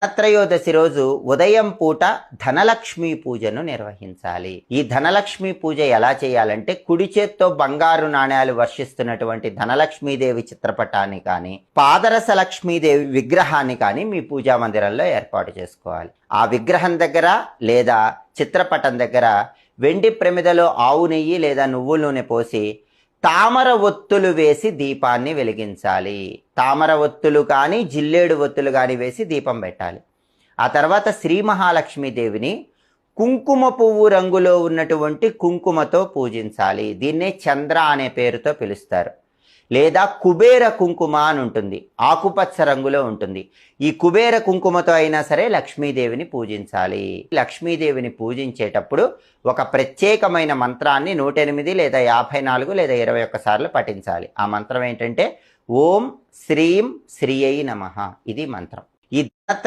ధనత్రయోదశి రోజు ఉదయం పూట ధనలక్ష్మి పూజను నిర్వహించాలి. ఈ ధనలక్ష్మి పూజ ఎలా చేయాలంటే, కుడి చేత్తో బంగారు నాణ్యాలు వర్షిస్తున్నటువంటి ధనలక్ష్మీదేవి చిత్రపటాన్ని కానీ, పాదరస లక్ష్మీదేవి విగ్రహాన్ని కానీ మీ పూజా మందిరంలో ఏర్పాటు చేసుకోవాలి. ఆ విగ్రహం దగ్గర లేదా చిత్రపటం దగ్గర వెండి ప్రమిదలో ఆవు నెయ్యి లేదా నువ్వుల నూనె పోసి తామర ఒత్తులు వేసి దీపాన్ని వెలిగించాలి. తామర ఒత్తులు కానీ జిల్లేడు ఒత్తులు కానీ వేసి దీపం పెట్టాలి. ఆ తర్వాత శ్రీ మహాలక్ష్మీదేవిని కుంకుమ పువ్వు రంగులో ఉన్నటువంటి కుంకుమతో పూజించాలి. దీన్నే చంద్ర అనే పేరుతో పిలుస్తారు. లేదా కుబేర కుంకుమ అని ఉంటుంది, ఆకుపచ్చ రంగులో ఉంటుంది. ఈ కుబేర కుంకుమతో అయినా సరే లక్ష్మీదేవిని పూజించాలి. లక్ష్మీదేవిని పూజించేటప్పుడు ఒక ప్రత్యేకమైన మంత్రాన్ని 108 లేదా 54 లేదా 21 సార్లు పఠించాలి. ఆ మంత్రం ఏంటంటే ఓం శ్రీం శ్రీయై నమః. ఇది మంత్రం. ఈ ధనత్రయోదశి